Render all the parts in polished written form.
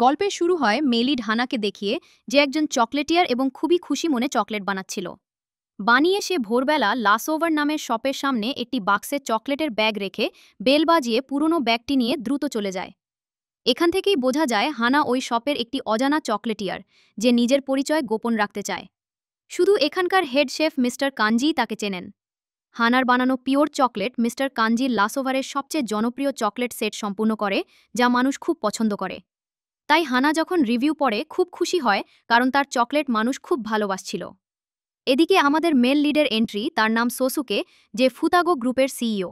গল্পের শুরু হয় মেলিড হানাকে দেখিয়ে, যে একজন চকলেটিয়ার এবং খুবই খুশি মনে চকলেট বানাচ্ছিল। বানিয়ে সে ভোরবেলা লাসওভার নামের শপের সামনে একটি বাক্সে চকলেটের ব্যাগ রেখে বেল বাজিয়ে পুরনো ব্যাগটি নিয়ে দ্রুত চলে যায়। এখান থেকেই বোঝা যায় হানা ওই শপের একটি অজানা চকলেটিয়ার, যে নিজের পরিচয় গোপন রাখতে চায়। শুধু এখানকার হেড শেফ মিস্টার কাঞ্জিই তাকে চেনেন। হানার বানানো পিওর চকলেট মিস্টার কাঞ্জির লাসওভারের সবচেয়ে জনপ্রিয় চকলেট সেট সম্পূর্ণ করে, যা মানুষ খুব পছন্দ করে। তাই হানা যখন রিভিউ পড়ে খুব খুশি হয়, কারণ তার চকলেট মানুষ খুব ভালোবাসছিল। এদিকে আমাদের মেল লিডের এন্ট্রি, তার নাম সোসুকে, যে ফুতাগো গ্রুপের সিইও।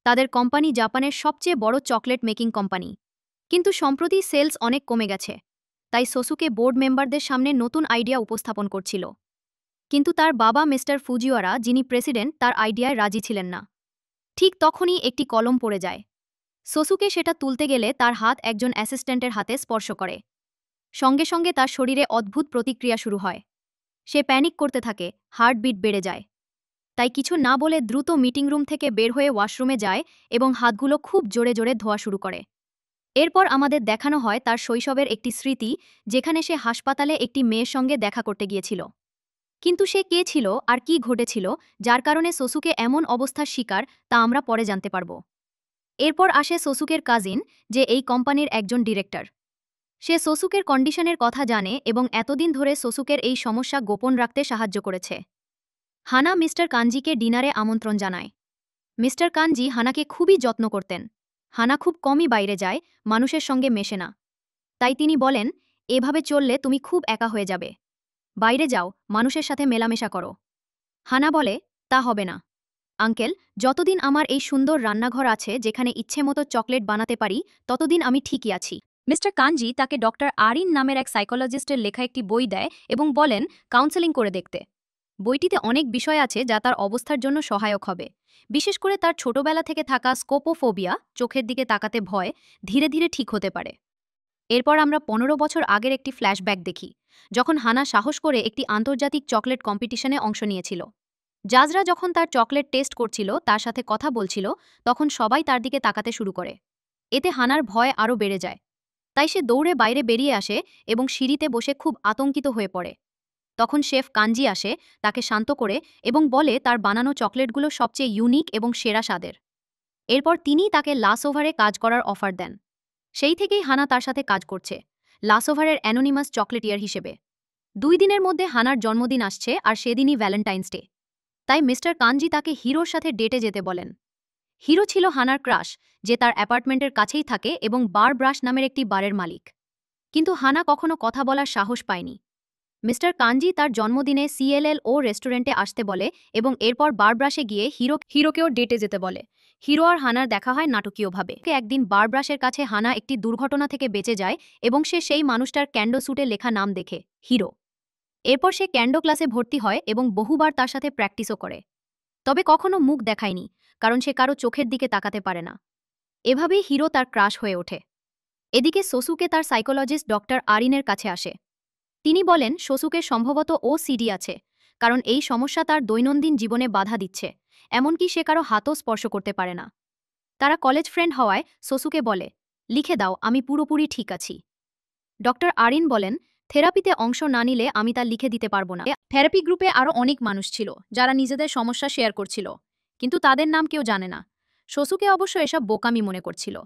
তাদের কোম্পানি জাপানের সবচেয়ে বড় চকলেট মেকিং কোম্পানি। কিন্তু সম্প্রতি সেলস অনেক কমে গেছে। তাই সোসুকে বোর্ড মেম্বারদের সামনে নতুন আইডিয়া উপস্থাপন করছিল। কিন্তু তার বাবা মিস্টার ফুজিওয়ারা, যিনি প্রেসিডেন্ট, তার আইডিয়ায় রাজি ছিলেন না। ঠিক তখনই একটি কলম পড়ে যায়। সোসুকে সেটা তুলতে গেলে তার হাত একজন অ্যাসিস্ট্যান্টের হাতে স্পর্শ করে। সঙ্গে সঙ্গে তার শরীরে অদ্ভুত প্রতিক্রিয়া শুরু হয়। সে প্যানিক করতে থাকে, হার্টবিট বেড়ে যায়। তাই কিছু না বলে দ্রুত মিটিং রুম থেকে বের হয়ে ওয়াশরুমে যায় এবং হাতগুলো খুব জোরে জোরে ধোয়া শুরু করে। এরপর আমাদের দেখানো হয় তার শৈশবের একটি স্মৃতি, যেখানে সে হাসপাতালে একটি মেয়ের সঙ্গে দেখা করতে গিয়েছিল। কিন্তু সে কে ছিল আর কি ঘটেছিল, যার কারণে সোসুকে এমন অবস্থার শিকার, তা আমরা পরে জানতে পারব। এরপর আসে সোসুকের কাজিন, যে এই কোম্পানির একজন ডিরেক্টর। সে সোসুকের কন্ডিশনের কথা জানে এবং এতদিন ধরে সোসুকের এই সমস্যা গোপন রাখতে সাহায্য করেছে। হানা মিস্টার কাঞ্জিকে ডিনারে আমন্ত্রণ জানায়। মিস্টার কাঞ্জি হানাকে খুবই যত্ন করতেন। হানা খুব কমই বাইরে যায়, মানুষের সঙ্গে মেশে না। তাই তিনি বলেন, এভাবে চললে তুমি খুব একা হয়ে যাবে। বাইরে যাও, মানুষের সাথে মেলামেশা করো। হানা বলে, তা হবে না আঙ্কেল, যতদিন আমার এই সুন্দর রান্নাঘর আছে যেখানে ইচ্ছেমতো চকলেট বানাতে পারি, ততদিন আমি ঠিকই আছি। মিস্টার কাঞ্জি তাকে ডক্টর আরিন নামের এক সাইকোলজিস্টের লেখা একটি বই দেয় এবং বলেন কাউন্সেলিং করে দেখতে। বইটিতে অনেক বিষয় আছে যা তার অবস্থার জন্য সহায়ক হবে। বিশেষ করে তার ছোটবেলা থেকে থাকা স্কোপোফোবিয়া, চোখের দিকে তাকাতে ভয়, ধীরে ধীরে ঠিক হতে পারে। এরপর আমরা 15 বছর আগের একটি ফ্ল্যাশব্যাক দেখি, যখন হানা সাহস করে একটি আন্তর্জাতিক চকলেট কম্পিটিশনে অংশ নিয়েছিল। জাজরা যখন তার চকলেট টেস্ট করছিল, তার সাথে কথা বলছিল, তখন সবাই তার দিকে তাকাতে শুরু করে। এতে হানার ভয় আরও বেড়ে যায়। তাই সে দৌড়ে বাইরে বেরিয়ে আসে এবং সিঁড়িতে বসে খুব আতঙ্কিত হয়ে পড়ে। তখন শেফ কাঞ্জি আসে, তাকে শান্ত করে এবং বলে তার বানানো চকলেটগুলো সবচেয়ে ইউনিক এবং সেরা স্বাদের। এরপর তিনিই তাকে লাস ওভারে কাজ করার অফার দেন। সেই থেকেই হানা তার সাথে কাজ করছে, লাস ওভারের অ্যানোনিমাস চকলেটিয়ার হিসেবে। 2 দিনের মধ্যে হানার জন্মদিন আসছে, আর সেদিনই ভ্যালেন্টাইন্স ডে। তাই মিস্টার কাঞ্জি তাকে হিরোর সাথে ডেটে যেতে বলেন। হিরো ছিল হানার ক্রাশ, যে তার অ্যাপার্টমেন্টের কাছেই থাকে এবং বার ব্রাশ নামের একটি বারের মালিক। কিন্তু হানা কখনো কথা বলার সাহস পায়নি। মিস্টার কাঞ্জি তার জন্মদিনে CLLO রেস্টুরেন্টে আসতে বলে এবং এরপর বারব্রাশে গিয়ে হিরোকেও ডেটে যেতে বলে। হিরো আর হানার দেখা হয় নাটকীয়ভাবে। একদিন বারব্রাশের কাছে হানা একটি দুর্ঘটনা থেকে বেঁচে যায় এবং সে সেই মানুষটার ক্যান্ডো স্যুটে লেখা নাম দেখে, হিরো। এরপর সে ক্যান্ডো ক্লাসে ভর্তি হয় এবং বহুবার তার সাথে প্র্যাকটিসও করে। তবে কখনো মুখ দেখায়নি, কারণ সে কারো চোখের দিকে তাকাতে পারে না। এভাবেই হিরো তার ক্রাশ হয়ে ওঠে। এদিকে সোসুকে তার সাইকোলজিস্ট ডক্টর আরিনের কাছে আসে। তিনি বলেন সোসুকে সম্ভবত OCD আছে, কারণ এই সমস্যা তার দৈনন্দিন জীবনে বাধা দিচ্ছে, এমনকি সে কারো হাতও স্পর্শ করতে পারে না। তারা কলেজ ফ্রেন্ড হওয়ায় সোসুকে বলে, লিখে দাও, আমি পুরোপুরি ঠিক আছি। ডক্টর আরিন বলেন, থেরাপিতে অংশ না নিলে আমি তা লিখে দিতে পারবো না। থেরাপি গ্রুপে আরও অনেক মানুষ ছিল, যারা নিজেদের সমস্যা শেয়ার করছিল, কিন্তু তাদের নাম কেউ জানে না। সোসুকে অবশ্য এসব বোকামি মনে করছিল।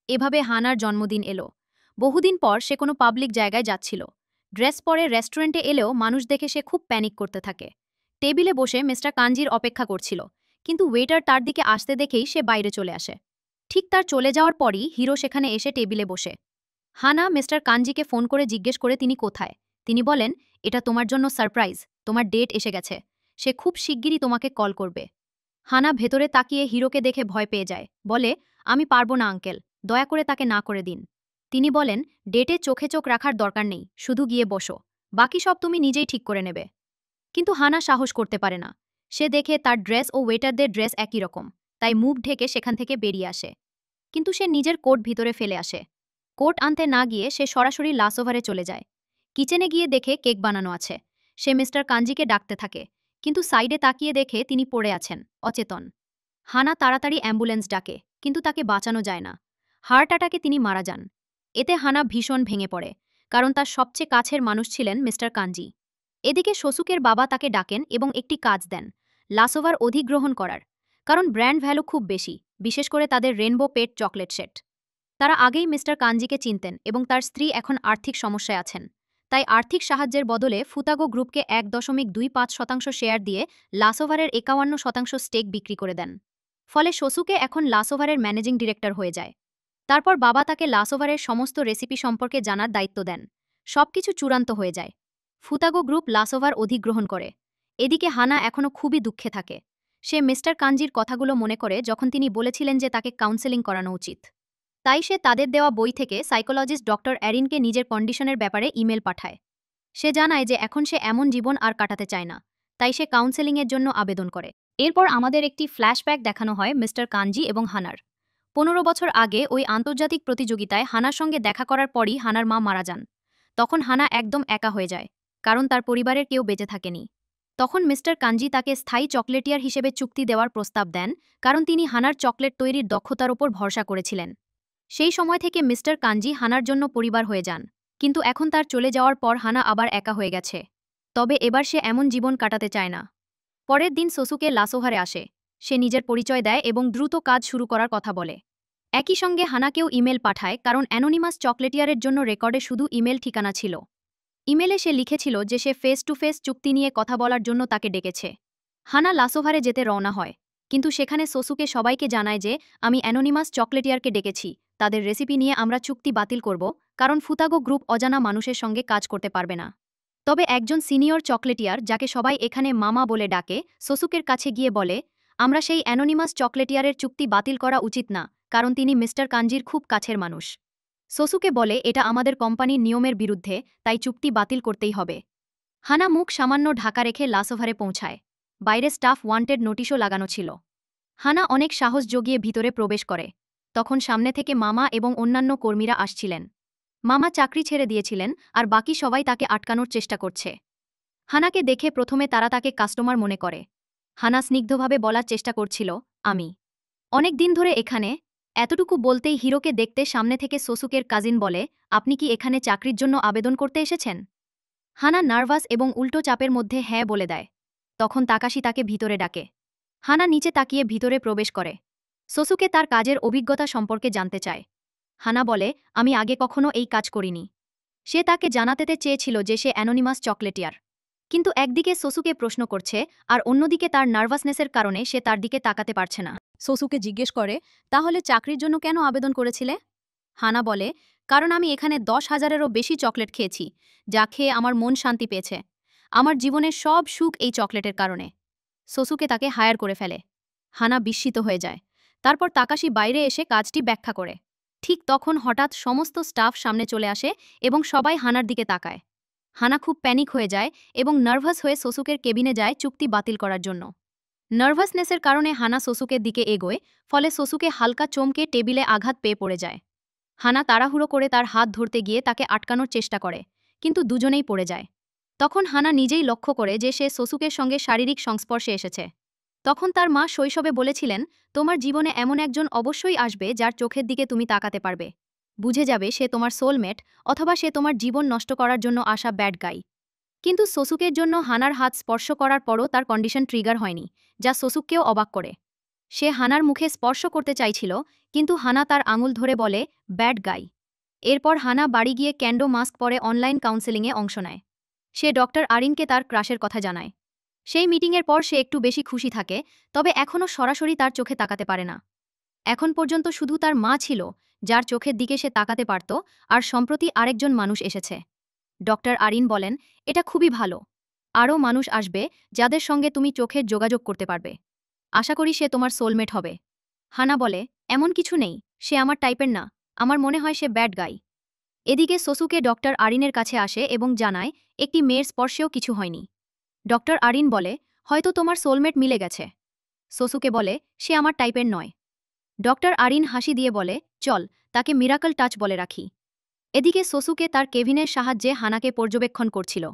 এভাবে হানার জন্মদিন এলো। বহুদিন পর সে কোনো পাবলিক জায়গায় যাচ্ছিল। ড্রেস পরে রেস্টুরেন্টে এলেও মানুষ দেখে সে খুব প্যানিক করতে থাকে। টেবিলে বসে মিস্টার কাঞ্জির অপেক্ষা করছিল, কিন্তু ওয়েটার তার দিকে আসতে দেখেই সে বাইরে চলে আসে। ঠিক তার চলে যাওয়ার পরই হিরো সেখানে এসে টেবিলে বসে। হানা মিস্টার কাঞ্জিকে ফোন করে জিজ্ঞেস করে তিনি কোথায়। তিনি বলেন, এটা তোমার জন্য সারপ্রাইজ, তোমার ডেট এসে গেছে, সে খুব শিগগিরই তোমাকে কল করবে। হানা ভেতরে তাকিয়ে হিরোকে দেখে ভয় পেয়ে যায়, বলে, আমি পারবো না আঙ্কেল, দয়া করে তাকে না করে দিন। তিনি বলেন, ডেটে চোখে চোখ রাখার দরকার নেই, শুধু গিয়ে বসো, বাকি সব তুমি নিজেই ঠিক করে নেবে। কিন্তু হানা সাহস করতে পারে না। সে দেখে তার ড্রেস ও ওয়েটারদের ড্রেস একই রকম, তাই মুখ ঢেকে সেখান থেকে বেরিয়ে আসে। কিন্তু সে নিজের কোট ভিতরে ফেলে আসে। কোট আনতে না গিয়ে সে সরাসরি লাস ওভারে চলে যায়। কিচেনে গিয়ে দেখে কেক বানানো আছে। সে মিস্টার কাঞ্জিকে ডাকতে থাকে, কিন্তু সাইডে তাকিয়ে দেখে তিনি পড়ে আছেন, অচেতন। হানা তাড়াতাড়ি অ্যাম্বুলেন্স ডাকে, কিন্তু তাকে বাঁচানো যায় না। হার্ট অ্যাটাকে তিনি মারা যান। এতে হানা ভীষণ ভেঙে পড়ে, কারণ তার সবচেয়ে কাছের মানুষ ছিলেন মিস্টার কাঞ্জি। এদিকে শোসুকের বাবা তাকে ডাকেন এবং একটি কাজ দেন, লাসোভার অধিগ্রহণ করার, কারণ ব্র্যান্ড ভ্যালু খুব বেশি, বিশেষ করে তাদের রেনবো পেট চকলেট সেট। তারা আগেই মিস্টার কাঞ্জিকে চিনতেন এবং তার স্ত্রী এখন আর্থিক সমস্যায় আছেন। তাই আর্থিক সাহায্যের বদলে ফুতাগো গ্রুপকে ১.২৫% শেয়ার দিয়ে লাসোভারের ৫১% স্টেক বিক্রি করে দেন। ফলে শোসুকে এখন লাসোভারের ম্যানেজিং ডিরেক্টর হয়ে যায়। তারপর বাবা তাকে লাসোভারের সমস্ত রেসিপি সম্পর্কে জানার দায়িত্ব দেন। সবকিছু চূড়ান্ত হয়ে যায়। ফুতাগো গ্রুপ লাসোভার অধিগ্রহণ করে। এদিকে হানা এখনও খুবই দুঃখে থাকে। সে মিস্টার কাঞ্জির কথাগুলো মনে করে যখন তিনি বলেছিলেন যে তাকে কাউন্সেলিং করানো উচিত। তাই সে তাদের দেওয়া বই থেকে সাইকোলজিস্ট ডক্টর অ্যারিনকে নিজের কন্ডিশনের ব্যাপারে ইমেল পাঠায়। সে জানায় যে এখন সে এমন জীবন আর কাটাতে চায় না, তাই সে কাউন্সেলিংয়ের জন্য আবেদন করে। এরপর আমাদের একটি ফ্ল্যাশব্যাক দেখানো হয় মিস্টার কাঞ্জি এবং হানার। ১৫ বছর আগে ওই আন্তর্জাতিক প্রতিযোগিতায় হানার সঙ্গে দেখা করার পরই হানার মা মারা যান। তখন হানা একদম একা হয়ে যায়, কারণ তার পরিবারের কেউ বেঁচে থাকেনি। তখন মিস্টার কাঞ্জি তাকে স্থায়ী চকলেটিয়ার হিসেবে চুক্তি দেওয়ার প্রস্তাব দেন, কারণ তিনি হানার চকলেট তৈরির দক্ষতার ওপর ভরসা করেছিলেন। সেই সময় থেকে মিস্টার কাঞ্জি হানার জন্য পরিবার হয়ে যান, কিন্তু এখন তার চলে যাওয়ার পর হানা আবার একা হয়ে গেছে। তবে এবার সে এমন জীবন কাটাতে চায় না। পরের দিন সোসুকে লাসোভারে আসে। সে নিজের পরিচয় দেয় এবং দ্রুত কাজ শুরু করার কথা বলে। একই সঙ্গে হানাকেও ইমেল পাঠায়, কারণ অ্যানোনিমাস চকলেটিয়ারের জন্য রেকর্ডে শুধু ইমেল ঠিকানা ছিল। ইমেলে সে লিখেছিল যে সে ফেস টু ফেস চুক্তি নিয়ে কথা বলার জন্য তাকে ডেকেছে। হানা লাসোভারে যেতে রওনা হয়, কিন্তু সেখানে সোসুকে সবাইকে জানায় যে আমি অ্যানোনিমাস চকলেটিয়ারকে ডেকেছি, তাদের রেসিপি নিয়ে আমরা চুক্তি বাতিল করব, কারণ ফুতাগো গ্রুপ অজানা মানুষের সঙ্গে কাজ করতে পারবে না। তবে একজন সিনিয়র চকলেটিয়ার, যাকে সবাই এখানে মামা বলে ডাকে, সোসুকের কাছে গিয়ে বলে আমরা সেই অ্যানোনিমাস চকলেটিয়ারের চুক্তি বাতিল করা উচিত না, কারণ তিনি মিস্টার কাঞ্জির খুব কাছের মানুষ। সোসুকে বলে এটা আমাদের কোম্পানির নিয়মের বিরুদ্ধে, তাই চুক্তি বাতিল করতেই হবে। হানা মুখ সামান্য ঢাকা রেখে লাসোভারে পৌঁছায়। বাইরে স্টাফ ওয়ান্টেড নোটিশও লাগানো ছিল। হানা অনেক সাহস জগিয়ে ভিতরে প্রবেশ করে। তখন সামনে থেকে মামা এবং অন্যান্য কর্মীরা আসছিলেন। মামা চাকরি ছেড়ে দিয়েছিলেন, আর বাকি সবাই তাকে আটকানোর চেষ্টা করছে। হানাকে দেখে প্রথমে তারা তাকে কাস্টমার মনে করে। হানা স্নিগ্ধভাবে বলার চেষ্টা করছিল, আমি অনেক দিন ধরে এখানে। এতটুকু বলতেই হিরোকে দেখতে সামনে থেকে সোসুকের কাজিন বলে, আপনি কি এখানে চাকরির জন্য আবেদন করতে এসেছেন? হানা নার্ভাস এবং উল্টো চাপের মধ্যে হ্যাঁ বলে দেয়। তখন তাকাশি তাকে ভিতরে ডাকে। হানা নিচে তাকিয়ে ভিতরে প্রবেশ করে। সোসুকে তার কাজের অভিজ্ঞতা সম্পর্কে জানতে চায়। হানা বলে, আমি আগে কখনো এই কাজ করিনি। সে তাকে জানাতে চেয়েছিল যে সে অ্যানোনিমাস চকলেটিয়ার। কিন্তু একদিকে সোসুকে প্রশ্ন করছে, আর অন্যদিকে তার নার্ভাসনেসের কারণে সে তার দিকে তাকাতে পারছে না। সোসুকে জিজ্ঞেস করে, তাহলে চাকরির জন্য কেন আবেদন করেছিলে? হানা বলে, কারণ আমি এখানে ১০,০০০-এরও বেশি চকলেট খেয়েছি, যা খেয়ে আমার মন শান্তি পেয়েছে। আমার জীবনের সব সুখ এই চকলেটের কারণে। সোসুকে তাকে হায়ার করে ফেলে। হানা বিস্মিত হয়ে যায়। তারপর তাকাশি বাইরে এসে কাজটি ব্যাখ্যা করে। ঠিক তখন হঠাৎ সমস্ত স্টাফ সামনে চলে আসে এবং সবাই হানার দিকে তাকায়। হানা খুব প্যানিক হয়ে যায় এবং নার্ভাস হয়ে সোসুকের কেবিনে যায় চুক্তি বাতিল করার জন্য। নার্ভাসনেসের কারণে হানা সোসুকের দিকে এগোয়, ফলে সোসুকে হালকা চমকে টেবিলে আঘাত পেয়ে পড়ে যায়। হানা তাড়াহুড়ো করে তার হাত ধরতে গিয়ে তাকে আটকানোর চেষ্টা করে, কিন্তু দুজনেই পড়ে যায়। তখন হানা নিজেই লক্ষ্য করে যে সে সোসুকের সঙ্গে শারীরিক সংস্পর্শে এসেছে। তখন তার মা শৈশবে বলেছিলেন, তোমার জীবনে এমন একজন অবশ্যই আসবে যার চোখের দিকে তুমি তাকাতে পারবে। বুঝে যাবে সে তোমার সোলমেট, অথবা সে তোমার জীবন নষ্ট করার জন্য আসা ব্যাড গাই। কিন্তু সোসুকের জন্য হানার হাত স্পর্শ করার পরও তার কন্ডিশন ট্রিগার হয়নি, যা সোসুককেও অবাক করে। সে হানার মুখে স্পর্শ করতে চাইছিল, কিন্তু হানা তার আঙুল ধরে বলে, ব্যাড গাই। এরপর হানা বাড়ি গিয়ে ক্যান্ডো মাস্ক পরে অনলাইন কাউন্সেলিংয়ে অংশ নেয়। সে ডক্টর আরিনকে তার ক্রাশের কথা জানায়। সেই মিটিংয়ের পর সে একটু বেশি খুশি থাকে, তবে এখনও সরাসরি তার চোখে তাকাতে পারে না। এখন পর্যন্ত শুধু তার মা ছিল, যার চোখের দিকে সে তাকাতে পারত, আর সম্প্রতি আরেকজন মানুষ এসেছে। ডক্টর আরিন বলেন, এটা খুবই ভালো। আরও মানুষ আসবে, যাদের সঙ্গে তুমি চোখের যোগাযোগ করতে পারবে। আশা করি সে তোমার সোলমেট হবে। হানা বলে, এমন কিছু নেই, সে আমার টাইপের না, আমার মনে হয় সে ব্যাড গাই। এদিকে সোসুকে ডক্টর আরিনের কাছে আসে এবং জানায়, একটি মেয়ের স্পর্শেও কিছু হয়নি। ডক্টর আরিন বলে, হয়তো তোমার সোলমেট মিলে গেছে। সোসুকে বলে, সে আমার টাইপের নয়। ডক্টর আরিন হাসি দিয়ে বলে, চল, তাকে মিরাকল টাচ বলে রাখি। এদিকে সোসুকে তার কেভিনের সাহায্যে হানাকে পর্যবেক্ষণ করছিল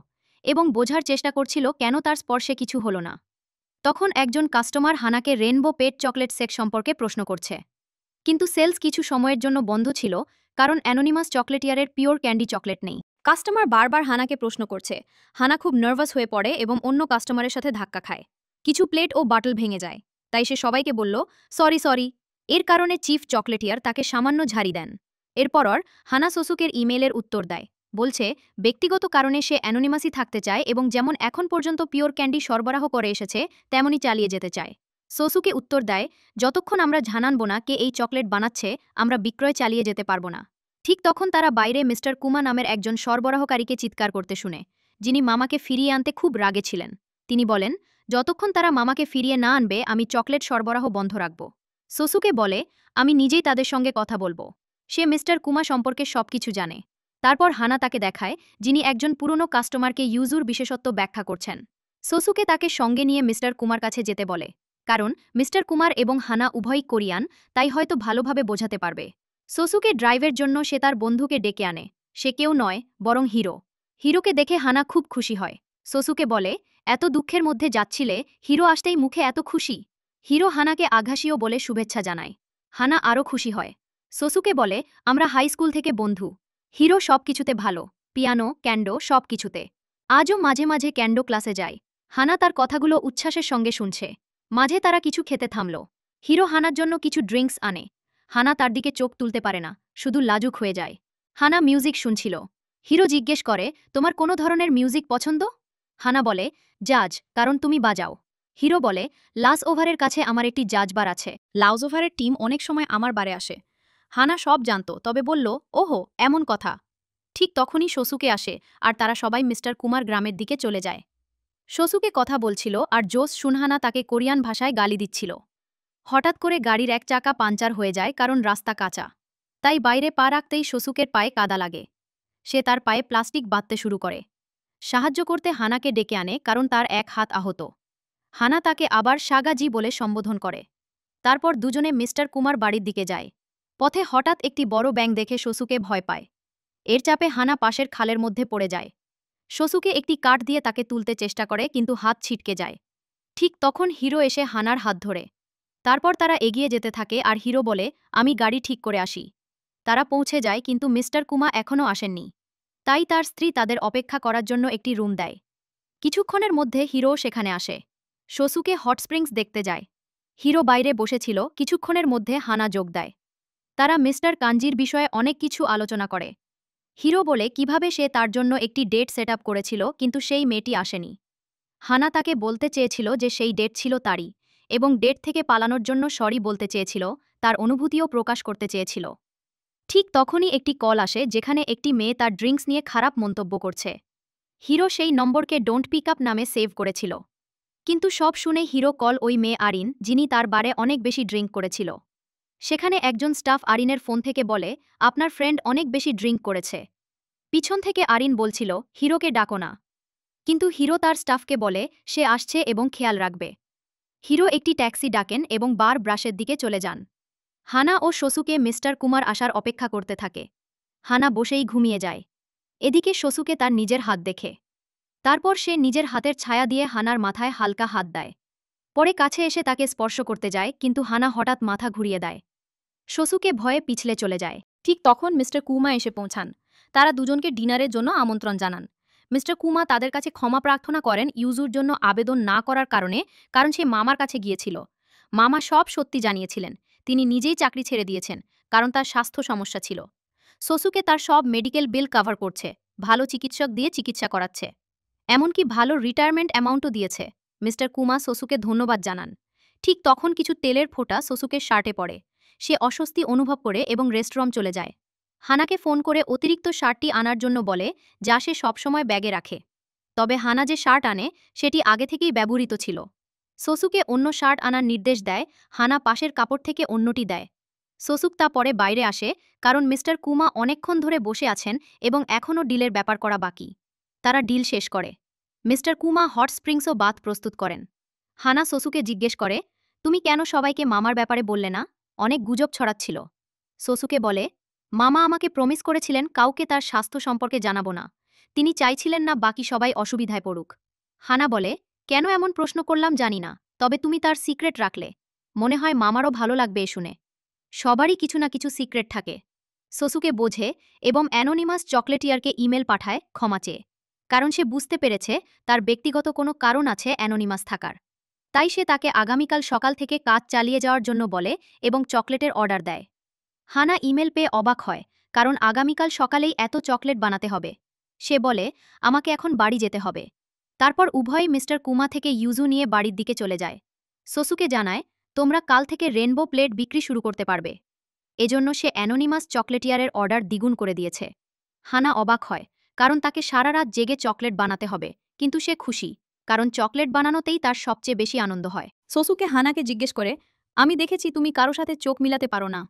এবং বোঝার চেষ্টা করছিল কেন তার স্পর্শে কিছু হলো না। তখন একজন কাস্টমার হানাকে রেনবো পেট চকলেট সেট সম্পর্কে প্রশ্ন করছে। কিন্তু সেলস কিছু সময়ের জন্য বন্ধ ছিল, কারণ অ্যানোনিমাস চকলেটিয়ারের পিওর ক্যান্ডি চকলেট নেই। কাস্টমার বারবার হানাকে প্রশ্ন করছে। হানা খুব নার্ভাস হয়ে পড়ে এবং অন্য কাস্টমারের সাথে ধাক্কা খায়। কিছু প্লেট ও বাটল ভেঙে যায়। তাই সে সবাইকে বলল, সরি সরি। এর কারণে চিফ চকলেটিয়ার তাকে সামান্য ঝাড়ি দেন। এরপর হানা সোসুকের ইমেইলের উত্তর দেয়, বলছে ব্যক্তিগত কারণে সে অ্যানোনিমাসই থাকতে চায় এবং যেমন এখন পর্যন্ত পিওর ক্যান্ডি সরবরাহ করে এসেছে তেমনই চালিয়ে যেতে চায়। সোসুকে উত্তর দেয়, যতক্ষণ আমরা জানানব না কে এই চকলেট বানাচ্ছে আমরা বিক্রয় চালিয়ে যেতে পারব না। ঠিক তখন তারা বাইরে মিস্টার কুমা নামের একজন সরবরাহকারীকে চিৎকার করতে শুনে, যিনি মামাকে ফিরিয়ে আনতে খুব রাগে ছিলেন। তিনি বলেন, যতক্ষণ তারা মামাকে ফিরিয়ে না আনবে আমি চকলেট সরবরাহ বন্ধ রাখব। সোসুকে বলে, আমি নিজেই তাদের সঙ্গে কথা বলবো। সে মিস্টার কুমা সম্পর্কে সবকিছু জানে। তারপর হানা তাকে দেখায়, যিনি একজন পুরনো কাস্টমারকে ইউজুর বিশেষত্ব ব্যাখ্যা করছেন। সোসুকে তাকে সঙ্গে নিয়ে মিস্টার কুমার কাছে যেতে বলে, কারণ মিস্টার কুমার এবং হানা উভয়ই কোরিয়ান, তাই হয়তো ভালোভাবে বোঝাতে পারবে। সোসুকে ড্রাইভের জন্য সে তার বন্ধুকে ডেকে আনে। সে কেউ নয়, বরং হিরো। হিরোকে দেখে হানা খুব খুশি হয়। সোসুকে বলে, এত দুঃখের মধ্যে যাচ্ছিলে, হিরো আসতেই মুখে এত খুশি। হিরো হানাকে আঘাসীয় বলে শুভেচ্ছা জানায়। হানা আরও খুশি হয়। সোসুকে বলে, আমরা হাই স্কুল থেকে বন্ধু। হিরো সব কিছুতে ভালো, পিয়ানো, ক্যান্ডো সব কিছুতে। আজও মাঝে মাঝে ক্যান্ডো ক্লাসে যায়। হানা তার কথাগুলো উচ্ছ্বাসের সঙ্গে শুনছে। মাঝে তারা কিছু খেতে থামল। হিরো হানার জন্য কিছু ড্রিঙ্কস আনে। হানা তার দিকে চোখ তুলতে পারে না, শুধু লাজুক হয়ে যায়। হানা মিউজিক শুনছিল। হিরো জিজ্ঞেস করে, তোমার কোনো ধরনের মিউজিক পছন্দ? হানা বলে, জাজ, কারণ তুমি বাজাও। হিরো বলে, লাস ওভারের কাছে আমার একটি জাজ বার আছে। লাউজ ওভারের টিম অনেক সময় আমার বারে আসে। হানা সব জানত, তবে বলল, ওহো, এমন কথা। ঠিক তখনই শোসুকে আসে আর তারা সবাই মিস্টার কুমার গ্রামের দিকে চলে যায়। শোসুকে কথা বলছিল আর জোস শুনহানা তাকে কোরিয়ান ভাষায় গালি দিচ্ছিল। হঠাৎ করে গাড়ির এক চাকা পাঞ্চার হয়ে যায় কারণ রাস্তা কাঁচা। তাই বাইরে পা রাখতেই শোসুকের পায়ে কাদা লাগে। সে তার পায়ে প্লাস্টিক বাঁধতে শুরু করে। সাহায্য করতে হানাকে ডেকে আনে কারণ তার এক হাত আহত। হানা তাকে আবার সাগাজি বলে সম্বোধন করে। তারপর দুজনে মিস্টার কুমার বাড়ির দিকে যায়। পথে হঠাৎ একটি বড় ব্যাঙ দেখে শোসুকে ভয় পায়। এর চাপে হানা পাশের খালের মধ্যে পড়ে যায়। শোসুকে একটি কাঠ দিয়ে তাকে তুলতে চেষ্টা করে কিন্তু হাত ছিটকে যায়। ঠিক তখন হিরো এসে হানার হাত ধরে। তারপর তারা এগিয়ে যেতে থাকে আর হিরো বলে, আমি গাড়ি ঠিক করে আসি। তারা পৌঁছে যায় কিন্তু মিস্টার কুমা এখনও আসেননি। তাই তার স্ত্রী তাদের অপেক্ষা করার জন্য একটি রুম দেয়। কিছুক্ষণের মধ্যে হিরো সেখানে আসে। শোসুকে হট স্প্রিংস দেখতে যায়। হিরো বাইরে বসেছিল, কিছুক্ষণের মধ্যে হানা যোগ দেয়। তারা মিস্টার কাঞ্জির বিষয়ে অনেক কিছু আলোচনা করে। হিরো বলে কিভাবে সে তার জন্য একটি ডেট সেট আপ করেছিল কিন্তু সেই মেয়েটি আসেনি। হানা তাকে বলতে চেয়েছিল যে সেই ডেট ছিল তারই, এবং ডেট থেকে পালানোর জন্য সরি বলতে চেয়েছিল, তার অনুভূতিও প্রকাশ করতে চেয়েছিল। ঠিক তখনই একটি কল আসে যেখানে একটি মেয়ে তার ড্রিঙ্কস নিয়ে খারাপ মন্তব্য করছে। হিরো সেই নম্বরকে ডোন্ট পিক আপ নামে সেভ করেছিল। কিন্তু সব শুনে হিরো কল ওই মেয়ে আরিন, যিনি তার বারে অনেক বেশি ড্রিঙ্ক করেছিল। সেখানে একজন স্টাফ আরিনের ফোন থেকে বলে, আপনার ফ্রেন্ড অনেক বেশি ড্রিঙ্ক করেছে। পিছন থেকে আরিন বলছিল, হিরোকে ডাকো না। কিন্তু হিরো তার স্টাফকে বলে সে আসছে এবং খেয়াল রাখবে। হিরো একটি ট্যাক্সি ডাকেন এবং বার ব্রাশের দিকে চলে যান। হানা ও শোসুকে মিস্টার কুমার আসার অপেক্ষা করতে থাকে। হানা বসেই ঘুমিয়ে যায়। এদিকে শোসুকে তার নিজের হাত দেখে। তারপর সে নিজের হাতের ছায়া দিয়ে হানার মাথায় হালকা হাত দেয়। পরে কাছে এসে তাকে স্পর্শ করতে যায় কিন্তু হানা হঠাৎ মাথা ঘুরিয়ে দেয়। শোসুকে ভয়ে পিছলে চলে যায়। ঠিক তখন মিস্টার কুমা এসে পৌঁছান। তারা দুজনকে ডিনারের জন্য আমন্ত্রণ জানান। মিস্টার কুমা তাদের কাছে ক্ষমা প্রার্থনা করেন ইউজুর জন্য আবেদন না করার কারণে, কারণ সে মামার কাছে গিয়েছিল। মামা সব সত্যি জানিয়েছিলেন। তিনি নিজেই চাকরি ছেড়ে দিয়েছেন কারণ তার স্বাস্থ্য সমস্যা ছিল। শোসুকে তার সব মেডিকেল বিল কভার করছে, ভালো চিকিৎসক দিয়ে চিকিৎসা করাচ্ছে, এমনকি ভালো রিটায়ারমেন্ট অ্যামাউন্টও দিয়েছে। মিস্টার কুমা শোসুকে ধন্যবাদ জানান। ঠিক তখন কিছু তেলের ফোঁটা শোসুকের শার্টে পড়ে। সে অস্বস্তি অনুভব করে এবং রেস্টরুম চলে যায়। হানাকে ফোন করে অতিরিক্ত শার্টটি আনার জন্য বলে, যা সে সবসময় ব্যাগে রাখে। তবে হানা যে শার্ট আনে সেটি আগে থেকেই ব্যবহৃত ছিল। শোসুকে অন্য শার্ট আনার নির্দেশ দেয়। হানা পাশের কাপড় থেকে অন্যটি দেয়। শোসুক তা পরে বাইরে আসে কারণ মিস্টার কুমা অনেকক্ষণ ধরে বসে আছেন এবং এখনও ডিলের ব্যাপার করা বাকি। তারা ডিল শেষ করে। মিস্টার কুমা হট স্প্রিংসও বাথ প্রস্তুত করেন। হানা শোসুকে জিজ্ঞেস করে, তুমি কেন সবাইকে মামার ব্যাপারে বললে না? অনেক গুজব ছড়াচ্ছিল। শোসুকে বলে, মামা আমাকে প্রমিস করেছিলেন কাউকে তার স্বাস্থ্য সম্পর্কে জানাবো না। তিনি চাইছিলেন না বাকি সবাই অসুবিধায় পড়ুক। হানা বলে, কেন এমন প্রশ্ন করলাম জানি না, তবে তুমি তার সিক্রেট রাখলে। মনে হয় মামারও ভালো লাগবে এ শুনে। সবারই কিছু না কিছু সিক্রেট থাকে। সসুকে বোঝে এবং অ্যানোনিমাস চকলেটিয়ারকে ইমেল পাঠায় ক্ষমা চেয়ে, কারণ সে বুঝতে পেরেছে তার ব্যক্তিগত কোনো কারণ আছে অ্যানোনিমাস থাকার। তাই সে তাকে আগামীকাল সকাল থেকে কাজ চালিয়ে যাওয়ার জন্য বলে এবং চকলেটের অর্ডার দেয়। হানা ইমেল পেয়ে অবাক হয়, কারণ আগামীকাল সকালেই এত চকলেট বানাতে হবে। সে বলে, আমাকে এখন বাড়ি যেতে হবে। তারপর উভয়ই মিস্টার কুমা থেকে ইউজু নিয়ে বাড়ির দিকে চলে যায়। সসুকে জানায়, তোমরা কাল থেকে রেনবো প্লেট বিক্রি শুরু করতে পারবে। এজন্য সে অ্যানোনিমাস চকলেটিয়ারের অর্ডার দ্বিগুণ করে দিয়েছে। হানা অবাক হয়, কারণ তাকে সারা রাত জেগে চকলেট বানাতে হবে, কিন্তু সে খুশি, কারণ চকলেট বানানোতেই তার সবচেয়ে বেশি আনন্দ হয়। সসুকে হানাকে জিজ্ঞেস করে, আমি দেখেছি তুমি কারো সাথে চোখ মিলাতে পারো না।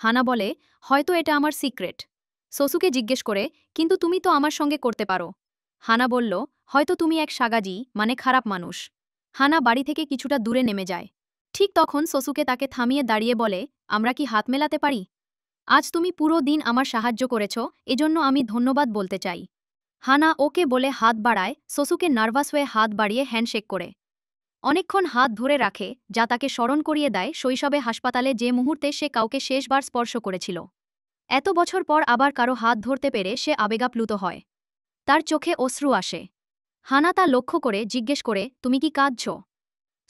হানা বলে, হয়তো এটা আমার সিক্রেট। সসুকে জিজ্ঞেস করে, কিন্তু তুমি তো আমার সঙ্গে করতে পারো। হানা বলল, হয়তো তুমি এক সাগাজি, মানে খারাপ মানুষ। হানা বাড়ি থেকে কিছুটা দূরে নেমে যায়। ঠিক তখন সসুকে তাকে থামিয়ে দাঁড়িয়ে বলে, আমরা কি হাত মেলাতে পারি? আজ তুমি পুরো দিন আমার সাহায্য করেছ, এজন্য আমি ধন্যবাদ বলতে চাই। হানা ওকে বলে হাত বাড়ায়। সসুকে নার্ভাস হয়ে হাত বাড়িয়ে হ্যান্ডশেক করে অনেকক্ষণ হাত ধরে রাখে, যা তাকে স্মরণ করিয়ে দেয় শৈশবে হাসপাতালে যে মুহূর্তে সে কাউকে শেষবার স্পর্শ করেছিল। এত বছর পর আবার কারো হাত ধরতে পেরে সে আবেগাপ্লুত হয়। তার চোখে অশ্রু আসে। হানা তা লক্ষ্য করে জিজ্ঞেস করে, তুমি কি কাঁদছ?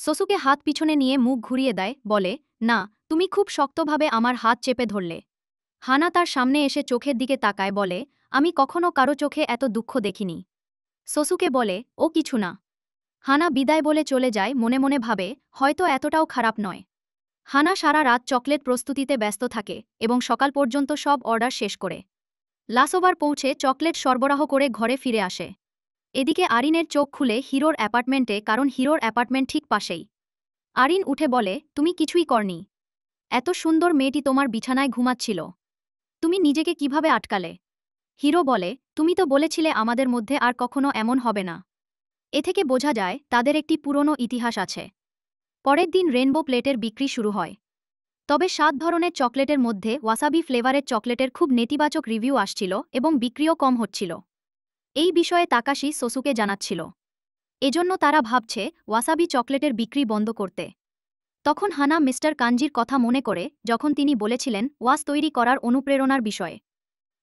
সসুকে হাত পিছনে নিয়ে মুখ ঘুরিয়ে দেয়, বলে, না, তুমি খুব শক্তভাবে আমার হাত চেপে ধরলে। হানা তার সামনে এসে চোখের দিকে তাকায়, বলে, আমি কখনো কারো চোখে এত দুঃখ দেখিনি। সসুকে বলে, ও কিছু না। হানা বিদায় বলে চলে যায়, মনে মনে ভাবে, হয়তো এতটাও খারাপ নয়। হানা সারা রাত চকলেট প্রস্তুতিতে ব্যস্ত থাকে এবং সকাল পর্যন্ত সব অর্ডার শেষ করে লাসোভার পৌঁছে চকলেট সরবরাহ করে ঘরে ফিরে আসে। এদিকে আরিনের চোখ খুলে হিরোর অ্যাপার্টমেন্টে, কারণ হিরোর অ্যাপার্টমেন্ট ঠিক পাশেই। আরিন উঠে বলে, তুমি কিছুই করনি। এত সুন্দর মেয়েটি তোমার বিছানায় ঘুমাচ্ছিল। তুমি নিজেকে কিভাবে আটকালে? হিরো বলে, তুমি তো বলেছিলে আমাদের মধ্যে আর কখনো এমন হবে না। এ থেকে বোঝা যায় তাদের একটি পুরনো ইতিহাস আছে। পরের দিন রেনবো প্লেটের বিক্রি শুরু হয়। তবে 7 ধরনের চকলেটের মধ্যে ওয়াসাবি ফ্লেভারের চকলেটের খুব নেতিবাচক রিভিউ আসছিল এবং বিক্রিও কম হচ্ছিল। এই বিষয়ে তাকাশি সসুকে জানাচ্ছিল। এজন্য তারা ভাবছে ওয়াসাবি চকলেটের বিক্রি বন্ধ করতে। তখন হানা মিস্টার কাঞ্জির কথা মনে করে, যখন তিনি বলেছিলেন ওয়াস তৈরি করার অনুপ্রেরণার বিষয়ে।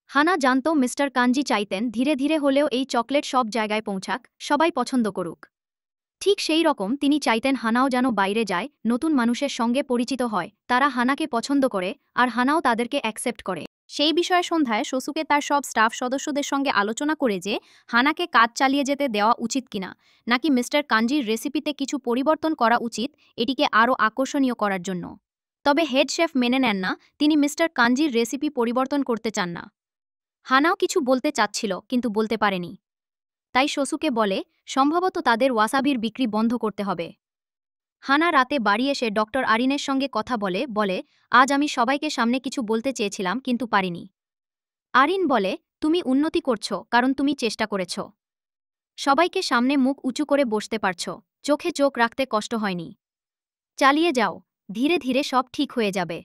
হানা জানত মিস্টার কাঞ্জি চাইতেন ধীরে ধীরে হলেও এই চকলেট সব জায়গায় পৌঁছাক, সবাই পছন্দ করুক। ঠিক সেই রকম তিনি চাইতেন হানাও যেন বাইরে যায়, নতুন মানুষের সঙ্গে পরিচিত হয়, তারা হানাকে পছন্দ করে আর হানাও তাদেরকে অ্যাকসেপ্ট করে। সেই বিষয়ে সন্ধ্যায় সসুকে তার সব স্টাফ সদস্যদের সঙ্গে আলোচনা করে যে হানাকে কাজ চালিয়ে যেতে দেওয়া উচিত কিনা, নাকি মিস্টার কাঞ্জির রেসিপিতে কিছু পরিবর্তন করা উচিত এটিকে আরও আকর্ষণীয় করার জন্য। তবে হেড শেফ মেনে নেন না, তিনি মিস্টার কাঞ্জির রেসিপি পরিবর্তন করতে চান না। হানাও কিছু বলতে চাচ্ছিল, কিন্তু বলতে পারেনি। তাই সসুকে বলে, সম্ভবত তাদের ওয়াসাবির বিক্রি বন্ধ করতে হবে। হানা রাতে বাড়ি এসে ডক্টর আরিনের সঙ্গে কথা বলে, আজ আমি সবাইকে সামনে কিছু বলতে চেয়েছিলাম কিন্তু পারিনি। আরিন বলে, তুমি উন্নতি করছো কারণ তুমি চেষ্টা করেছ। সবাইকে সামনে মুখ উঁচু করে বসতে পারছ, চোখে চোখ রাখতে কষ্ট হয়নি। চালিয়ে যাও, ধীরে ধীরে সব ঠিক হয়ে যাবে।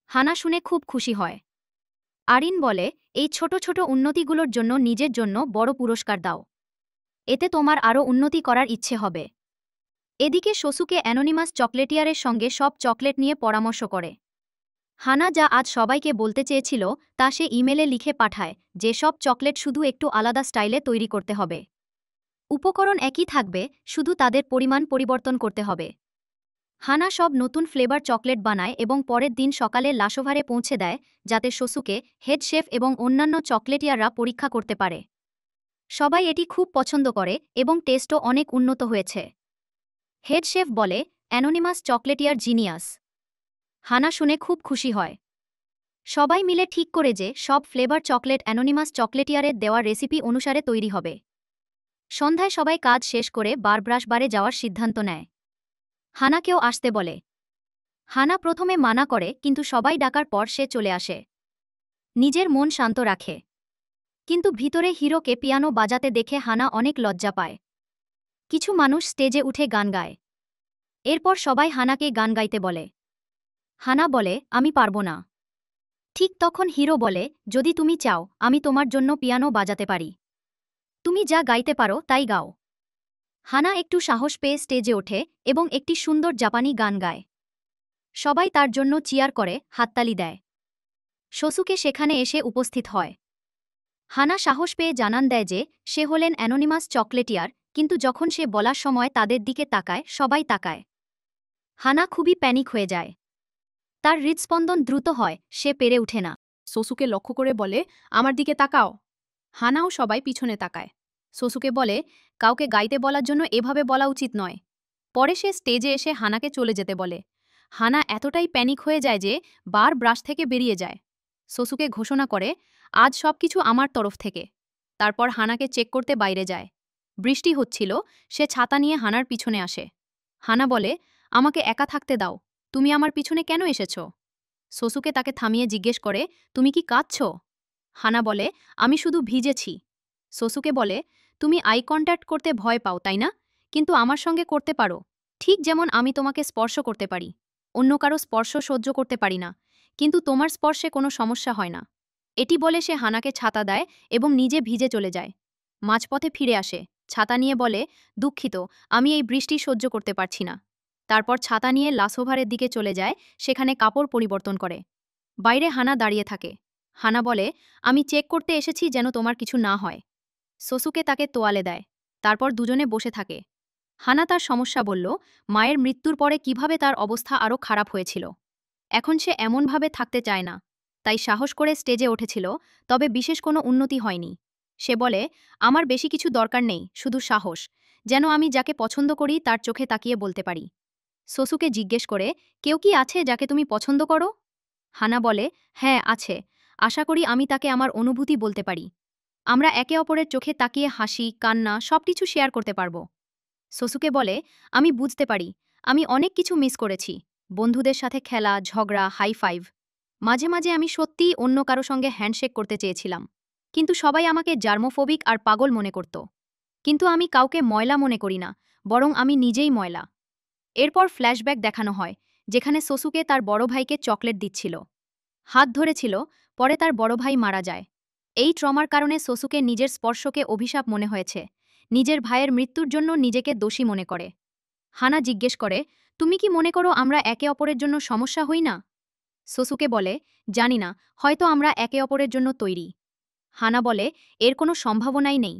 হানা শুনে খুব খুশি হয়। আরিন বলে, এই ছোট ছোট উন্নতিগুলোর জন্য নিজের জন্য বড় পুরস্কার দাও। এতে তোমার আরও উন্নতি করার ইচ্ছে হবে। এদিকে সসুকে অ্যানোনিমাস চকলেটিয়ারের সঙ্গে সব চকলেট নিয়ে পরামর্শ করে। হানা যা আজ সবাইকে বলতে চেয়েছিল তা সে ইমেলে লিখে পাঠায়, যে সব চকলেট শুধু একটু আলাদা স্টাইলে তৈরি করতে হবে। উপকরণ একই থাকবে, শুধু তাদের পরিমাণ পরিবর্তন করতে হবে। হানা সব নতুন ফ্লেভার চকলেট বানায় এবং পরের দিন সকালে লাসোভারে পৌঁছে দেয়, যাতে সসুকে, হেড শেফ এবং অন্যান্য চকলেটিয়াররা পরীক্ষা করতে পারে। সবাই এটি খুব পছন্দ করে এবং টেস্টও অনেক উন্নত হয়েছে। হেড শেফ বলে, অ্যানোনিমাস চকলেটিয়ার জিনিয়াস। হানা শুনে খুব খুশি হয়। সবাই মিলে ঠিক করে যে সব ফ্লেভার চকলেট অ্যানোনিমাস চকলেটিয়ারের দেওয়া রেসিপি অনুসারে তৈরি হবে। সন্ধ্যায় সবাই কাজ শেষ করে বারব্রাশ বারে যাওয়ার সিদ্ধান্ত নেয়। হানাকেও আসতে বলে। হানা প্রথমে মানা করে, কিন্তু সবাই ডাকার পর সে চলে আসে। নিজের মন শান্ত রাখে। কিন্তু ভিতরে হিরোকে পিয়ানো বাজাতে দেখে হানা অনেক লজ্জা পায়। কিছু মানুষ স্টেজে উঠে গান গায়। এরপর সবাই হানাকে গান গাইতে বলে। হানা বলে, আমি পারব না। ঠিক তখন হিরো বলে, যদি তুমি চাও আমি তোমার জন্য পিয়ানো বাজাতে পারি। তুমি যা গাইতে পারো তাই গাও। হানা একটু সাহস পেয়ে স্টেজে ওঠে এবং একটি সুন্দর জাপানি গান গায়। সবাই তার জন্য চিয়ার করে, হাততালি দেয়। শোসুকে সেখানে এসে উপস্থিত হয়। হানা সাহস পেয়ে জানান দেয় যে সে হলেন অ্যানোনিমাস চকলেটিয়ার, কিন্তু যখন সে বলার সময় তাদের দিকে তাকায়, সবাই তাকায়। হানা খুবই প্যানিক হয়ে যায়। তার হৃদস্পন্দন দ্রুত হয়, সে পেরে ওঠে না। সোসুকে লক্ষ্য করে বলে, আমার দিকে তাকাও। হানাও সবাই পিছনে তাকায়। সোসুকে বলে, কাউকে গাইতে বলার জন্য এভাবে বলা উচিত নয়। পরে সে স্টেজে এসে হানাকে চলে যেতে বলে। হানা এতটাই প্যানিক হয়ে যায় যে বার ব্রাশ থেকে বেরিয়ে যায়। সোসুকে ঘোষণা করে, আজ সবকিছু আমার তরফ থেকে। তারপর হানাকে চেক করতে বাইরে যায়। বৃষ্টি হচ্ছিল, সে ছাতা নিয়ে হানার পিছনে আসে। হানা বলে, আমাকে একা থাকতে দাও, তুমি আমার পিছনে কেন এসেছ? সোসুকে তাকে থামিয়ে জিজ্ঞেস করে, তুমি কি কাঁদছ? হানা বলে, আমি শুধু ভিজেছি। সোসুকে বলে, তুমি আই কন্ট্যাক্ট করতে ভয় পাও তাই না? কিন্তু আমার সঙ্গে করতে পারো, ঠিক যেমন আমি তোমাকে স্পর্শ করতে পারি। অন্য কারো স্পর্শ সহ্য করতে পারি না, কিন্তু তোমার স্পর্শে কোনো সমস্যা হয় না। এটি বলে সে হানাকে ছাতা দেয় এবং নিজে ভিজে চলে যায়। মাঝপথে ফিরে আসে, ছাতা নিয়ে বলে, দুঃখিত, আমি এই বৃষ্টি সহ্য করতে পারছি না। তারপর ছাতা নিয়ে লাসোভারের দিকে চলে যায়, সেখানে কাপড় পরিবর্তন করে। বাইরে হানা দাঁড়িয়ে থাকে। হানা বলে, আমি চেক করতে এসেছি যেন তোমার কিছু না হয়। সোসুকে তাকে তোয়ালে দেয়। তারপর দুজনে বসে থাকে। হানা তার সমস্যা বলল, মায়ের মৃত্যুর পরে কিভাবে তার অবস্থা আরও খারাপ হয়েছিল। এখন সে এমনভাবে থাকতে চায় না, তাই সাহস করে স্টেজে উঠেছিল, তবে বিশেষ কোনো উন্নতি হয়নি। সে বলে, আমার বেশি কিছু দরকার নেই, শুধু সাহস, যেন আমি যাকে পছন্দ করি তার চোখে তাকিয়ে বলতে পারি। সোসুকে জিজ্ঞেস করে, কেউ কি আছে যাকে তুমি পছন্দ করো? হানা বলে, হ্যাঁ আছে, আশা করি আমি তাকে আমার অনুভূতি বলতে পারি। আমরা একে অপরের চোখে তাকিয়ে হাসি, কান্না সবকিছু শেয়ার করতে পারব। সোসুকে বলে, আমি বুঝতে পারি, আমি অনেক কিছু মিস করেছি, বন্ধুদের সাথে খেলা, ঝগড়া, হাই ফাইভ। মাঝে মাঝে আমি সত্যিই অন্য কারো সঙ্গে হ্যান্ডশেক করতে চেয়েছিলাম, কিন্তু সবাই আমাকে জার্মোফোবিক আর পাগল মনে করত। কিন্তু আমি কাউকে ময়লা মনে করি না, বরং আমি নিজেই ময়লা। এরপর ফ্ল্যাশব্যাক দেখানো হয়, যেখানে সোসুকে তার বড় ভাইকে চকলেট দিচ্ছিল, হাত ধরেছিল, পরে তার বড় ভাই মারা যায়। এই ট্রমার কারণে সোসুকে নিজের স্পর্শকে অভিশাপ মনে হয়েছে, নিজের ভাইয়ের মৃত্যুর জন্য নিজেকে দোষী মনে করে। হানা জিজ্ঞেস করে, তুমি কি মনে করো আমরা একে অপরের জন্য সমস্যা হই না? সোসুকে বলে, জানি না, হয়তো আমরা একে অপরের জন্য তৈরি। হানা বলে, এর কোনো সম্ভাবনাই নেই।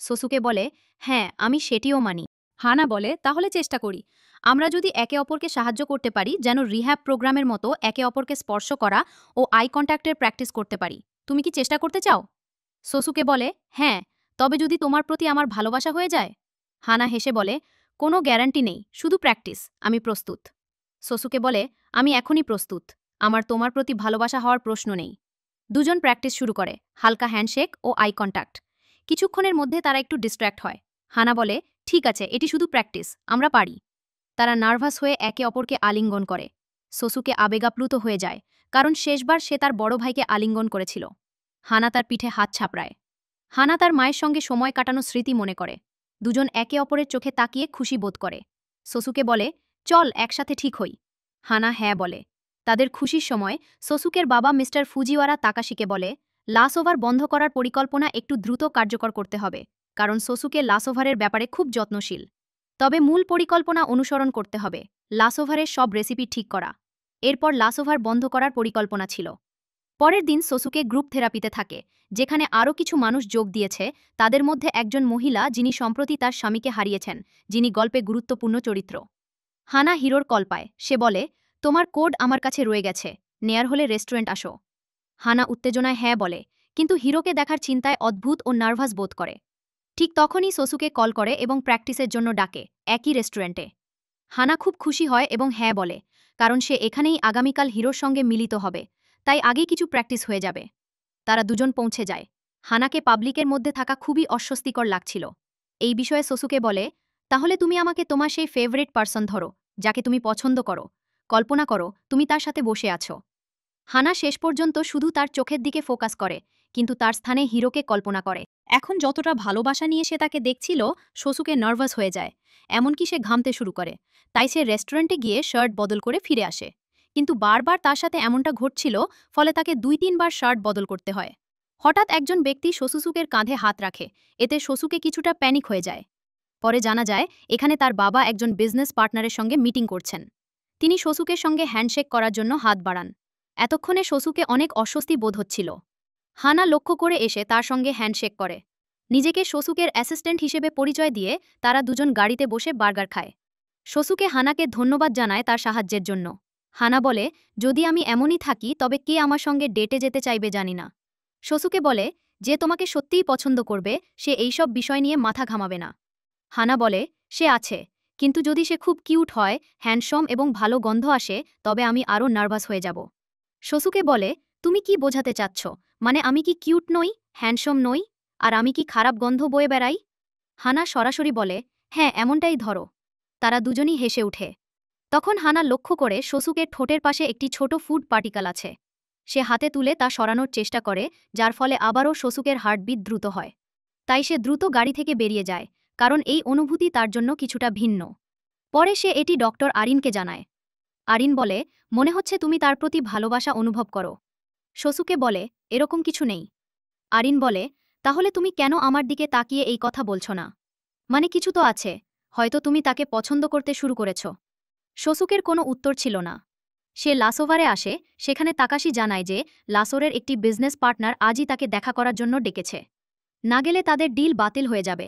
সোসুকে বলে, হ্যাঁ, আমি সেটিও মানি। হানা বলে, তাহলে চেষ্টা করি। আমরা যদি একে অপরকে সাহায্য করতে পারি, যেন রিহ্যাব প্রোগ্রামের মতো একে অপরকে স্পর্শ করা ও আই কন্ট্যাক্টের প্র্যাকটিস করতে পারি। তুমি কি চেষ্টা করতে চাও? সোসুকে বলে, হ্যাঁ, তবে যদি তোমার প্রতি আমার ভালোবাসা হয়ে যায়? হানা হেসে বলে, কোনো গ্যারান্টি নেই, শুধু প্র্যাকটিস, আমি প্রস্তুত। সোসুকে বলে, আমি এখনই প্রস্তুত, আমার তোমার প্রতি ভালোবাসা হওয়ার প্রশ্ন নেই। দুজন প্র্যাকটিস শুরু করে, হালকা হ্যান্ডশেক ও আই কন্ট্যাক্ট। কিছুক্ষণের মধ্যে তারা একটু ডিস্ট্র্যাক্ট হয়। হানা বলে, ঠিক আছে, এটি শুধু প্র্যাকটিস, আমরা পারি। তারা নার্ভাস হয়ে একে অপরকে আলিঙ্গন করে। সোসুকে আবেগাপ্লুত হয়ে যায়, কারণ শেষবার সে তার বড় ভাইকে আলিঙ্গন করেছিল। হানা তার পিঠে হাত ছাপড়ায়। হানা তার মায়ের সঙ্গে সময় কাটানো স্মৃতি মনে করে। দুজন একে অপরের চোখে তাকিয়ে খুশি বোধ করে। সোসুকে বলে, চল একসাথে ঠিক হই। হানা হ্যাঁ বলে। তাদের খুশির সময় সোসুকের বাবা মিস্টার ফুজিওয়ারা তাকাশিকে বলে, লাস ওভার বন্ধ করার পরিকল্পনা একটু দ্রুত কার্যকর করতে হবে, কারণ সোসুকে লাস ওভারের ব্যাপারে খুব যত্নশীল। তবে মূল পরিকল্পনা অনুসরণ করতে হবে, লাস ওভারের সব রেসিপি ঠিক করা। এরপর লাস ওভার বন্ধ করার পরিকল্পনা ছিল। পরের দিন সোসুকে গ্রুপ থেরাপিতে থাকে, যেখানে আরও কিছু মানুষ যোগ দিয়েছে। তাদের মধ্যে একজন মহিলা যিনি সম্প্রতি তার স্বামীকে হারিয়েছেন, যিনি গল্পে গুরুত্বপূর্ণ চরিত্র। হানা হিরোর কল পায়, সে বলে, তোমার কোড আমার কাছে রয়ে গেছে, নেয়ার হলে রেস্টুরেন্ট আসো। হানা উত্তেজনায় হ্যাঁ বলে, কিন্তু হিরোকে দেখার চিন্তায় অদ্ভুত ও নার্ভাস বোধ করে। ঠিক তখনই সোসুকে কল করে এবং প্র্যাকটিসের জন্য ডাকে, একই রেস্টুরেন্টে। হানা খুব খুশি হয় এবং হ্যাঁ বলে, কারণ সে এখানেই আগামীকাল হিরোর সঙ্গে মিলিত হবে, তাই আগেই কিছু প্র্যাকটিস হয়ে যাবে। তারা দুজন পৌঁছে যায়। হানাকে পাবলিকের মধ্যে থাকা খুবই অস্বস্তিকর লাগছিল। এই বিষয়ে সোসুকে বলে, তাহলে তুমি আমাকে তোমার সেই ফেভারিট পার্সন ধরো, যাকে তুমি পছন্দ করো। কল্পনা করো তুমি তার সাথে বসে আছো। হানা শেষ পর্যন্ত শুধু তার চোখের দিকে ফোকাস করে, কিন্তু তার স্থানে হিরোকে কল্পনা করে। এখন যতটা ভালোবাসা নিয়ে সে তাকে দেখছিল, সোসুকে নার্ভাস হয়ে যায়, এমনকি সে ঘামতে শুরু করে। তাই সে রেস্টুরেন্টে গিয়ে শার্ট বদল করে ফিরে আসে। কিন্তু বারবার তার সাথে এমনটা ঘটছিল, ফলে তাকে 2-3 বার শার্ট বদল করতে হয়। হঠাৎ একজন ব্যক্তি সোসুসুকের কাঁধে হাত রাখে, এতে সোসুকে কিছুটা প্যানিক হয়ে যায়। পরে জানা যায় এখানে তার বাবা একজন বিজনেস পার্টনারের সঙ্গে মিটিং করছেন। তিনি সোসুকের সঙ্গে হ্যান্ডশেক করার জন্য হাত বাড়ান। এতক্ষণে শোসুকে অনেক অস্বস্তি বোধ হচ্ছিল। হানা লক্ষ্য করে এসে তার সঙ্গে হ্যান্ডশেক করে। নিজেকে শোসুকের অ্যাসিস্ট্যান্ট হিসেবে পরিচয় দিয়ে তারা দুজন গাড়িতে বসে বার্গার খায়। শোসুকে হানাকে ধন্যবাদ জানায় তার সাহায্যের জন্য। হানা বলে, যদি আমি এমনই থাকি তবে কে আমার সঙ্গে ডেটে যেতে চাইবে জানি না। শোসুকে বলে, যে তোমাকে সত্যিই পছন্দ করবে সে এইসব বিষয় নিয়ে মাথা ঘামাবে না। হানা বলে, সে আছে, কিন্তু যদি সে খুব কিউট হয়, হ্যান্ডসম এবং ভালো গন্ধ আসে তবে আমি আরও নার্ভাস হয়ে যাব। শোসুকে বলে, তুমি কি বোঝাতে চাচ্ছ? মানে আমি কি কিউট নই, হ্যান্ডসম নই, আর আমি কি খারাপ গন্ধ বয়ে বেড়াই? হানা সরাসরি বলে, হ্যাঁ এমনটাই ধরো। তারা দুজনই হেসে উঠে। তখন হানা লক্ষ্য করে শোসুকের ঠোঁটের পাশে একটি ছোট ফুড পার্টিকেল আছে। সে হাতে তুলে তা সরানোর চেষ্টা করে, যার ফলে আবারও শোসুকের হার্টবিট দ্রুত হয়। তাই সে দ্রুত গাড়ি থেকে বেরিয়ে যায়, কারণ এই অনুভূতি তার জন্য কিছুটা ভিন্ন। পরে সে এটি ডক্টর আরিনকে জানায়। আরিন বলে, মনে হচ্ছে তুমি তার প্রতি ভালোবাসা অনুভব করো। শোসুকে বলে, এরকম কিছু নেই। আরিন বলে, তাহলে তুমি কেন আমার দিকে তাকিয়ে এই কথা বলছো না? মানে কিছু তো আছে, হয়তো তুমি তাকে পছন্দ করতে শুরু করেছ। শোসুকের কোনো উত্তর ছিল না। সে লাসোভারে আসে, সেখানে তাকাশি জানায় যে লাসোরের একটি বিজনেস পার্টনার আজই তাকে দেখা করার জন্য ডেকেছে। না গেলে তাদের ডিল বাতিল হয়ে যাবে।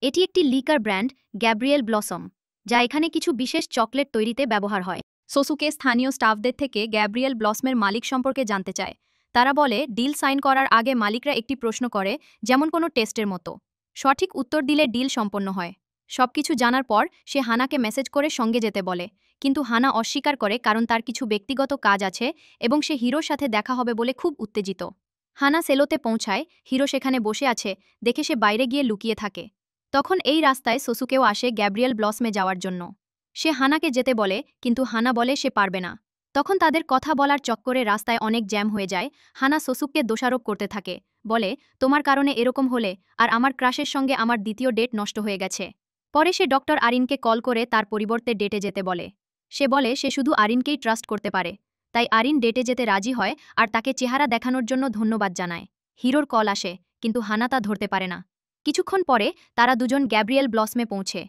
এটি একটি লিকার ব্র্যান্ড, গ্যাব্রিয়েল ব্লসম, যা এখানে কিছু বিশেষ চকলেট তৈরিতে ব্যবহার হয়। শোসুকে স্থানীয় স্টাফদের থেকে গ্যাব্রিয়েল ব্লসমের মালিক সম্পর্কে জানতে চায়। তারা বলে, ডিল সাইন করার আগে মালিকরা একটি প্রশ্ন করে, যেমন কোনো টেস্টের মতো। সঠিক উত্তর দিলে ডিল সম্পন্ন হয়। সবকিছু জানার পর সে হানাকে মেসেজ করে সঙ্গে যেতে বলে, কিন্তু হানা অস্বীকার করে কারণ তার কিছু ব্যক্তিগত কাজ আছে এবং সে হিরোর সাথে দেখা হবে বলে খুব উত্তেজিত। হানা সেলোতে পৌঁছায়, হিরো সেখানে বসে আছে, দেখে সে বাইরে গিয়ে লুকিয়ে থাকে। তখন এই রাস্তায় শোসুকেও আসে গ্যাব্রিয়েল ব্লসমে যাওয়ার জন্য। সে হানাকে যেতে বলে, কিন্তু হানা বলে সে পারবে না। তখন তাদের কথা বলার চক্করে রাস্তায় অনেক জ্যাম হয়ে যায়। হানা শোসুককে দোষারোপ করতে থাকে, বলে, তোমার কারণে এরকম হলে, আর আমার ক্রাশের সঙ্গে আমার দ্বিতীয় ডেট নষ্ট হয়ে গেছে। পরে সে ডক্টর আরিনকে কল করে তার পরিবর্তে ডেটে যেতে বলে। সে বলে সে শুধু আরিনকেই ট্রাস্ট করতে পারে। তাই আরিন ডেটে যেতে রাজি হয় আর তাকে চেহারা দেখানোর জন্য ধন্যবাদ জানায়। হিরোর কল আসে, কিন্তু হানা তা ধরতে পারে না। কিছুক্ষণ পরে তারা দুজন গ্যাব্রিয়েল ব্লসমে পৌঁছে।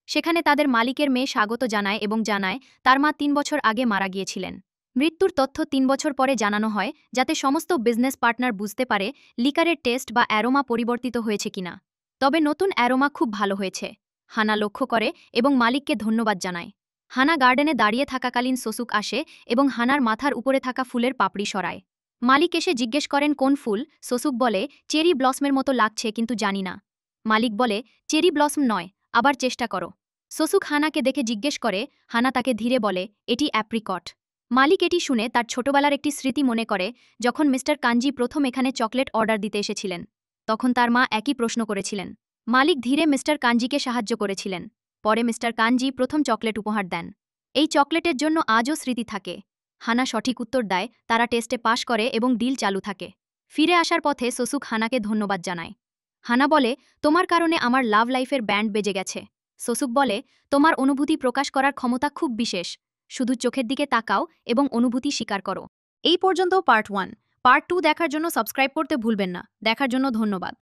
সেখানে তাদের মালিকের মেয়ে স্বাগত জানায় এবং জানায় তার মা ৩ বছর আগে মারা গিয়েছিলেন। মৃত্যুর তথ্য ৩ বছর পরে জানানো হয়, যাতে সমস্ত বিজনেস পার্টনার বুঝতে পারে লিকারের টেস্ট বা অ্যারোমা পরিবর্তিত হয়েছে কিনা। তবে নতুন অ্যারোমা খুব ভালো হয়েছে। হানা লক্ষ্য করে এবং মালিককে ধন্যবাদ জানায়। হানা গার্ডেনে দাঁড়িয়ে থাকাকালীন শোসুক আসে এবং হানার মাথার উপরে থাকা ফুলের পাপড়ি সরায়। মালিক এসে জিজ্ঞেস করেন কোন ফুল। শোসুক বলে, চেরি ব্লসমের মতো লাগছে কিন্তু জানি না। মালিক বলে, চেরি ব্লসম নয়, আবার চেষ্টা করো। শোসুক হানাকে দেখে জিজ্ঞেস করে, হানা তাকে ধীরে বলে, এটি অ্যাপ্রিকট। মালিক এটি শুনে তার ছোটবেলার একটি স্মৃতি মনে করে, যখন মিস্টার কাঞ্জি প্রথম এখানে চকলেট অর্ডার দিতে এসেছিলেন। তখন তার মা একই প্রশ্ন করেছিলেন। মালিক ধীরে মিস্টার কাঞ্জিকে সাহায্য করেছিলেন। পরে মিস্টার কাঞ্জি প্রথম চকলেট উপহার দেন। এই চকলেটের জন্য আজও স্মৃতি থাকে। হানা সঠিক উত্তর দেয়, তারা টেস্টে পাশ করে এবং ডিল চালু থাকে। ফিরে আসার পথে শোসুক হানাকে ধন্যবাদ জানায়। হানা বলে, তোমার কারণে আমার লাভ লাইফের ব্যান্ড বেজে গেছে। শোসুক বলে, তোমার অনুভূতি প্রকাশ করার ক্ষমতা খুব বিশেষ। শুধু চোখের দিকে তাকাও এবং অনুভূতি স্বীকার করো। এই পর্যন্ত পার্ট 1। পার্ট 2 দেখার জন্য সাবস্ক্রাইব করতে ভুলবেন না। দেখার জন্য ধন্যবাদ।